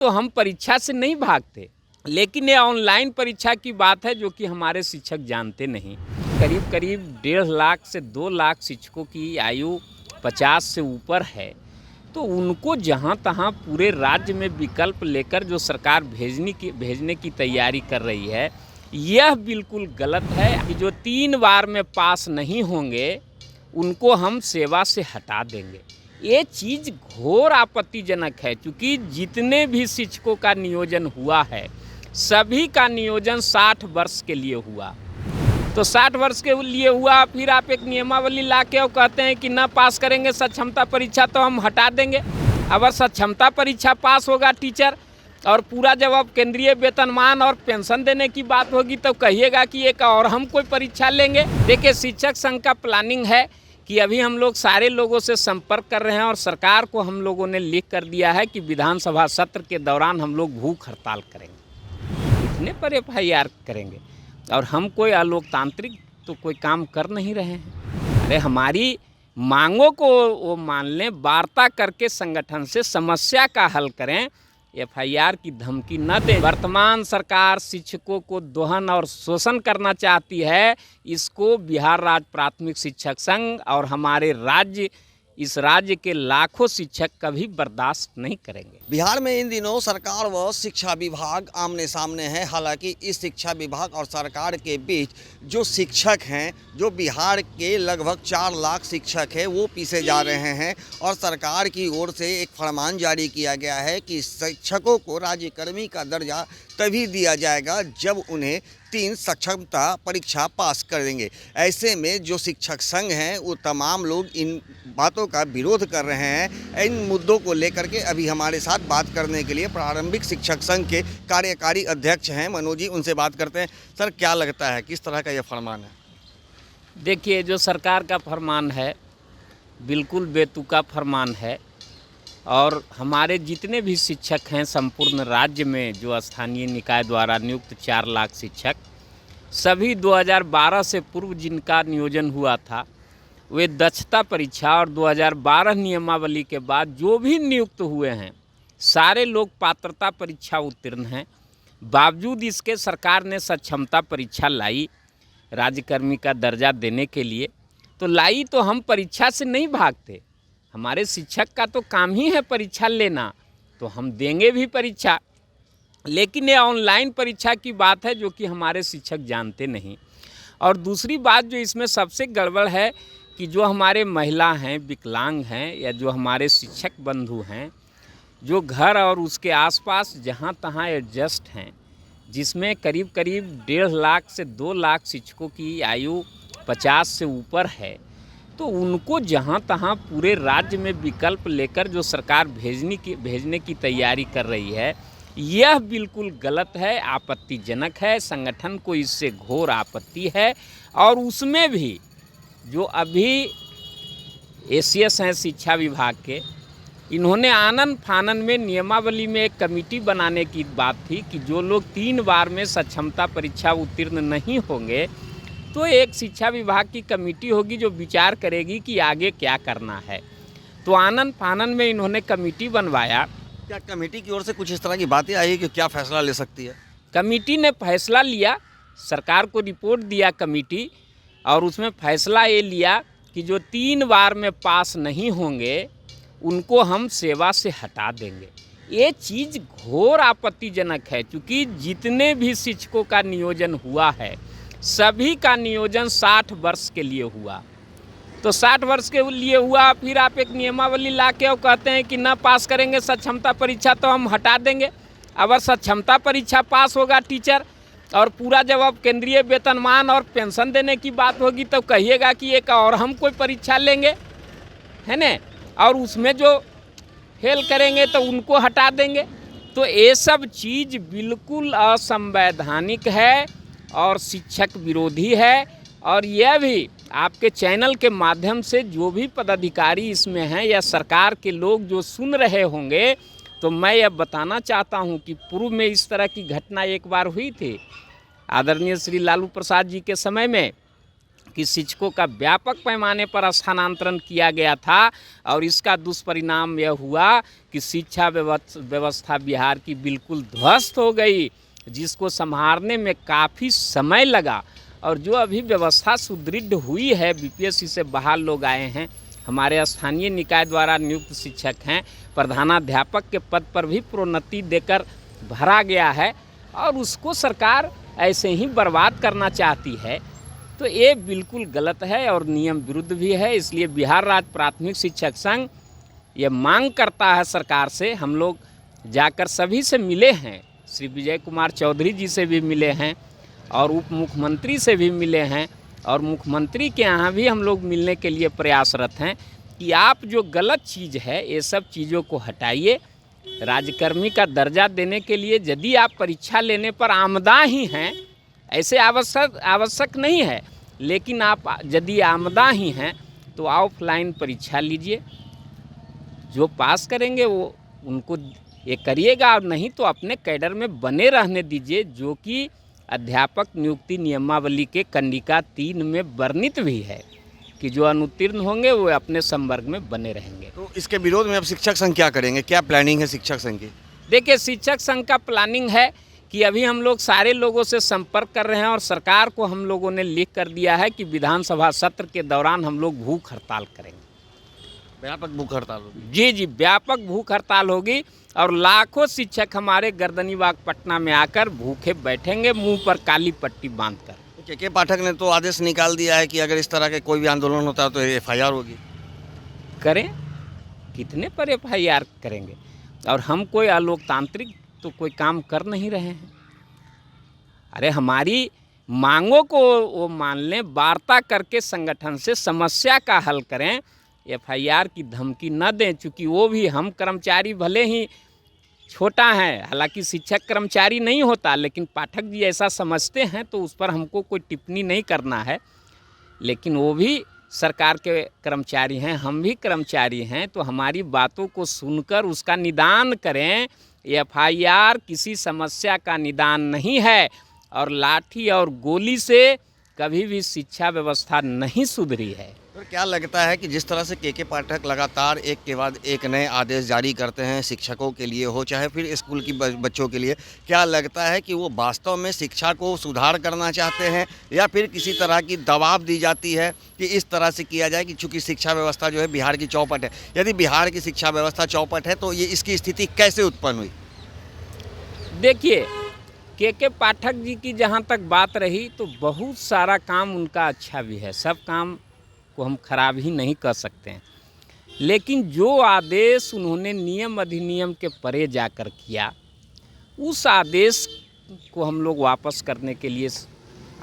तो हम परीक्षा से नहीं भागते, लेकिन ये ऑनलाइन परीक्षा की बात है जो कि हमारे शिक्षक जानते नहीं। करीब करीब 1.5 लाख से 2 लाख शिक्षकों की आयु 50 से ऊपर है, तो उनको जहाँ तहाँ पूरे राज्य में विकल्प लेकर जो सरकार भेजने की तैयारी कर रही है, यह बिल्कुल गलत है कि जो 3 बार में पास नहीं होंगे उनको हम सेवा से हटा देंगे। ये चीज़ घोर आपत्तिजनक है, क्योंकि जितने भी शिक्षकों का नियोजन हुआ है सभी का नियोजन 60 वर्ष के लिए हुआ। तो 60 वर्ष के लिए हुआ, फिर आप एक नियमावली ला के और कहते हैं कि न पास करेंगे सक्षमता परीक्षा तो हम हटा देंगे। अगर सक्षमता परीक्षा पास होगा टीचर और पूरा जब अब केंद्रीय वेतनमान और पेंशन देने की बात होगी तो कहिएगा कि एक और हम कोई परीक्षा लेंगे। देखिए, शिक्षक संघ का प्लानिंग है कि अभी हम लोग सारे लोगों से संपर्क कर रहे हैं और सरकार को हम लोगों ने लिख कर दिया है कि विधानसभा सत्र के दौरान हम लोग भूख हड़ताल करेंगे, इतने पर FIR करेंगे। और हम कोई अलोकतांत्रिक तो कोई काम कर नहीं रहे हैं। अरे हमारी मांगों को वो मान लें, वार्ता करके संगठन से समस्या का हल करें, FIR की धमकी न दें। वर्तमान सरकार शिक्षकों को दोहन और शोषण करना चाहती है, इसको बिहार राज्य प्राथमिक शिक्षक संघ और हमारे इस राज्य के लाखों शिक्षक कभी बर्दाश्त नहीं करेंगे। बिहार में इन दिनों सरकार व शिक्षा विभाग आमने सामने है। हालांकि इस शिक्षा विभाग और सरकार के बीच जो शिक्षक हैं, जो बिहार के लगभग 4 लाख शिक्षक हैं, वो पीछे जा रहे हैं और सरकार की ओर से एक फरमान जारी किया गया है कि शिक्षकों को राज्यकर्मी का दर्जा तभी दिया जाएगा जब उन्हें 3 सक्षमता परीक्षा पास कर देंगे। ऐसे में जो शिक्षक संघ हैं वो तमाम लोग इन बातों का विरोध कर रहे हैं। इन मुद्दों को लेकर के अभी हमारे साथ बात करने के लिए प्रारंभिक शिक्षक संघ के कार्यकारी अध्यक्ष हैं मनोज जी, उनसे बात करते हैं। सर, क्या लगता है किस तरह का ये फरमान है? देखिए, जो सरकार का फरमान है बिल्कुल बेतुका फरमान है और हमारे जितने भी शिक्षक हैं संपूर्ण राज्य में, जो स्थानीय निकाय द्वारा नियुक्त 4 लाख शिक्षक, सभी 2012 से पूर्व जिनका नियोजन हुआ था वे दक्षता परीक्षा और 2012 नियमावली के बाद जो भी नियुक्त हुए हैं सारे लोग पात्रता परीक्षा उत्तीर्ण हैं। बावजूद इसके सरकार ने सक्षमता परीक्षा लाई राज्यकर्मी का दर्जा देने के लिए, तो लाई तो हम परीक्षा से नहीं भागते। हमारे शिक्षक का तो काम ही है परीक्षा लेना, तो हम देंगे भी परीक्षा। लेकिन ये ऑनलाइन परीक्षा की बात है जो कि हमारे शिक्षक जानते नहीं। और दूसरी बात जो इसमें सबसे गड़बड़ है कि जो हमारे महिला हैं, विकलांग हैं, या जो हमारे शिक्षक बंधु हैं जो घर और उसके आसपास जहाँ तहाँ एडजस्ट हैं, जिसमें करीब करीब 1.5 लाख से 2 लाख शिक्षकों की आयु 50 से ऊपर है, तो उनको जहाँ तहाँ पूरे राज्य में विकल्प लेकर जो सरकार भेजने की तैयारी कर रही है, यह बिल्कुल गलत है, आपत्तिजनक है। संगठन को इससे घोर आपत्ति है। और उसमें भी जो अभी ACS हैं शिक्षा विभाग के, इन्होंने आनन फानन में नियमावली में एक कमेटी बनाने की बात थी कि जो लोग 3 बार में सक्षमता परीक्षा उत्तीर्ण नहीं होंगे तो एक शिक्षा विभाग की कमेटी होगी जो विचार करेगी कि आगे क्या करना है। तो आनन फानन में इन्होंने कमेटी बनवाया। क्या कमेटी की ओर से कुछ इस तरह की बातें आई कि क्या फैसला ले सकती है? कमेटी ने फैसला लिया, सरकार को रिपोर्ट दिया कमेटी, और उसमें फैसला ये लिया कि जो 3 बार में पास नहीं होंगे उनको हम सेवा से हटा देंगे। ये चीज़ घोर आपत्तिजनक है, क्योंकि जितने भी शिक्षकों का नियोजन हुआ है सभी का नियोजन 60 वर्ष के लिए हुआ। तो 60 वर्ष के लिए हुआ, फिर आप एक नियमावली ला के और कहते हैं कि न पास करेंगे सक्षमता परीक्षा तो हम हटा देंगे। अगर सक्षमता परीक्षा पास होगा टीचर और पूरा जब अब केंद्रीय वेतनमान और पेंशन देने की बात होगी तो कहिएगा कि एक और हम कोई परीक्षा लेंगे, है न, और उसमें जो फेल करेंगे तो उनको हटा देंगे। तो ये सब चीज़ बिल्कुल असंवैधानिक है और शिक्षक विरोधी है। और यह भी आपके चैनल के माध्यम से जो भी पदाधिकारी इसमें हैं या सरकार के लोग जो सुन रहे होंगे, तो मैं यह बताना चाहता हूं कि पूर्व में इस तरह की घटना एक बार हुई थी आदरणीय श्री लालू प्रसाद जी के समय में। कि शिक्षकों का व्यापक पैमाने पर स्थानांतरण किया गया था और इसका दुष्परिणाम यह हुआ कि शिक्षा व्यवस्था बिहार की बिल्कुल ध्वस्त हो गई, जिसको संभालने में काफ़ी समय लगा। और जो अभी व्यवस्था सुदृढ़ हुई है, बीपीएससी से बहाल लोग आए हैं, हमारे स्थानीय निकाय द्वारा नियुक्त शिक्षक हैं, प्रधानाध्यापक के पद पर भी प्रोन्नति देकर भरा गया है और उसको सरकार ऐसे ही बर्बाद करना चाहती है, तो ये बिल्कुल गलत है और नियम विरुद्ध भी है। इसलिए बिहार राज्य प्राथमिक शिक्षक संघ ये मांग करता है सरकार से। हम लोग जाकर सभी से मिले हैं, श्री विजय कुमार चौधरी जी से भी मिले हैं और उप मुख्यमंत्री से भी मिले हैं और मुख्यमंत्री के यहाँ भी हम लोग मिलने के लिए प्रयासरत हैं कि आप जो गलत चीज़ है ये सब चीज़ों को हटाइए। राज्यकर्मी का दर्जा देने के लिए यदि आप परीक्षा लेने पर आमदा ही हैं, ऐसे आवश्यक नहीं है, लेकिन आप यदि आमदा ही हैं तो ऑफलाइन परीक्षा लीजिए। जो पास करेंगे वो उनको ये करिएगा, और नहीं तो अपने कैडर में बने रहने दीजिए, जो कि अध्यापक नियुक्ति नियमावली के कंडिका 3 में वर्णित भी है कि जो अनुत्तीर्ण होंगे वो अपने संवर्ग में बने रहेंगे। तो इसके विरोध में अब शिक्षक संघ क्या करेंगे, क्या प्लानिंग है शिक्षक संघ की? देखिए, शिक्षक संघ का प्लानिंग है कि अभी हम लोग सारे लोगों से संपर्क कर रहे हैं और सरकार को हम लोगों ने लिख कर दिया है कि विधानसभा सत्र के दौरान हम लोग भूख हड़ताल करेंगे। व्यापक भूख हड़ताल होगी? जी, व्यापक भूख हड़ताल होगी और लाखों शिक्षक हमारे गर्दनीबाग पटना में आकर भूखे बैठेंगे, मुंह पर काली पट्टी बांधकर। के पाठक ने तो आदेश निकाल दिया है कि अगर इस तरह के कोई भी आंदोलन होता है तो FIR होगी। करें, कितने पर FIR करेंगे? और हम कोई अलोकतांत्रिक तो कोई काम कर नहीं रहे हैं। अरे हमारी मांगों को वो मान लें, वार्ता करके संगठन से समस्या का हल करें, FIR की धमकी न दें। चूँकि वो भी, हम कर्मचारी भले ही छोटा है, हालांकि शिक्षक कर्मचारी नहीं होता, लेकिन पाठक जी ऐसा समझते हैं तो उस पर हमको कोई टिप्पणी नहीं करना है। लेकिन वो भी सरकार के कर्मचारी हैं, हम भी कर्मचारी हैं, तो हमारी बातों को सुनकर उसका निदान करें। FIR किसी समस्या का निदान नहीं है और लाठी और गोली से कभी भी शिक्षा व्यवस्था नहीं सुधरी है। तो क्या लगता है कि जिस तरह से के पाठक लगातार एक के बाद एक नए आदेश जारी करते हैं, शिक्षकों के लिए हो चाहे फिर स्कूल की बच्चों के लिए, क्या लगता है कि वो वास्तव में शिक्षा को सुधार करना चाहते हैं या फिर किसी तरह की दबाव दी जाती है कि इस तरह से किया जाए कि चूँकि शिक्षा व्यवस्था जो है बिहार की चौपट है? यदि बिहार की शिक्षा व्यवस्था चौपट है तो ये इसकी स्थिति कैसे उत्पन्न हुई? देखिए, के पाठक जी की जहाँ तक बात रही तो बहुत सारा काम उनका अच्छा भी है, सब काम को हम खराब ही नहीं कर सकते हैं, लेकिन जो आदेश उन्होंने नियम अधिनियम के परे जाकर किया, उस आदेश को हम लोग वापस करने के लिए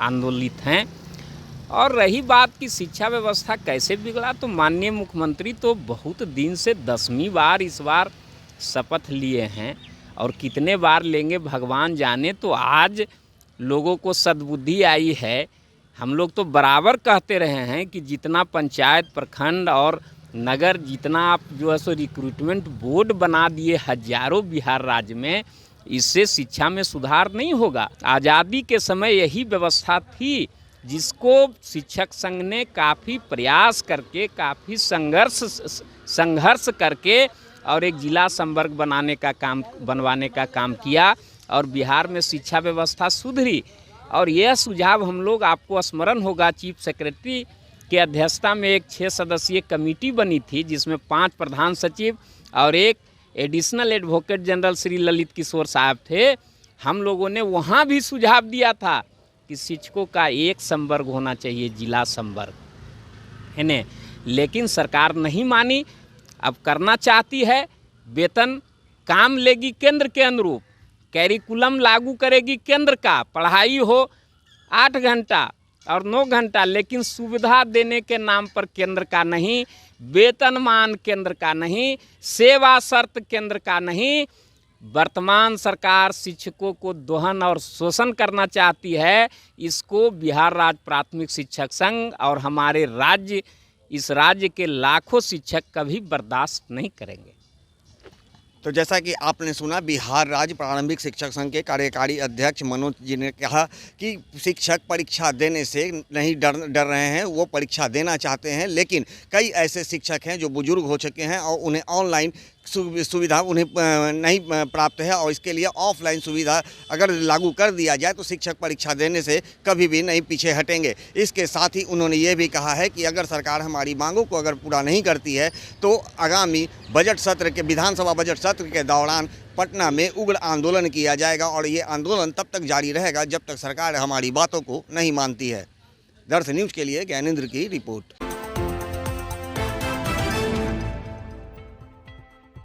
आंदोलित हैं। और रही बात की शिक्षा व्यवस्था कैसे बिगड़ा, तो माननीय मुख्यमंत्री तो बहुत दिन से 10वीं बार इस बार शपथ लिए हैं और कितने बार लेंगे भगवान जाने। तो आज लोगों को सद्बुद्धि आई है। हम लोग तो बराबर कहते रहे हैं कि जितना पंचायत, प्रखंड और नगर, जितना आप जो है सो रिक्रूटमेंट बोर्ड बना दिए हजारों बिहार राज्य में, इससे शिक्षा में सुधार नहीं होगा। आज़ादी के समय यही व्यवस्था थी, जिसको शिक्षक संघ ने काफ़ी प्रयास करके, काफ़ी संघर्ष करके और एक जिला संवर्ग बनवाने का काम किया और बिहार में शिक्षा व्यवस्था सुधरी। और यह सुझाव हम लोग, आपको स्मरण होगा, चीफ सेक्रेटरी के अध्यक्षता में एक 6 सदस्यीय कमेटी बनी थी, जिसमें 5 प्रधान सचिव और एक additional advocate general Shri Lalit Kishore साहब थे। हम लोगों ने वहाँ भी सुझाव दिया था कि शिक्षकों का एक संवर्ग होना चाहिए, जिला संवर्ग, है न। लेकिन सरकार नहीं मानी। अब करना चाहती है वेतन काम लेगी केंद्र के अनुरूप, कैरिकुलम लागू करेगी केंद्र का, पढ़ाई हो 8 घंटा और 9 घंटा, लेकिन सुविधा देने के नाम पर केंद्र का नहीं, वेतनमान केंद्र का नहीं, सेवा शर्त केंद्र का नहीं। वर्तमान सरकार शिक्षकों को दोहन और शोषण करना चाहती है। इसको बिहार राज्य प्राथमिक शिक्षक संघ और हमारे राज्य, इस राज्य के लाखों शिक्षक कभी बर्दाश्त नहीं करेंगे। तो जैसा कि आपने सुना, बिहार राज्य प्रारंभिक शिक्षक संघ के कार्यकारी अध्यक्ष मनोज जी ने कहा कि शिक्षक परीक्षा देने से नहीं डर रहे हैं, वो परीक्षा देना चाहते हैं। लेकिन कई ऐसे शिक्षक हैं जो बुजुर्ग हो चुके हैं और उन्हें ऑनलाइन सुविधा उन्हें नहीं प्राप्त है, और इसके लिए ऑफलाइन सुविधा अगर लागू कर दिया जाए तो शिक्षक परीक्षा देने से कभी भी नहीं पीछे हटेंगे। इसके साथ ही उन्होंने ये भी कहा है कि अगर सरकार हमारी मांगों को अगर पूरा नहीं करती है तो आगामी बजट सत्र के विधानसभा बजट सत्र के दौरान पटना में उग्र आंदोलन किया जाएगा, और ये आंदोलन तब तक जारी रहेगा जब तक सरकार हमारी बातों को नहीं मानती है। दर्श न्यूज़ के लिए ज्ञानेंद्र की रिपोर्ट।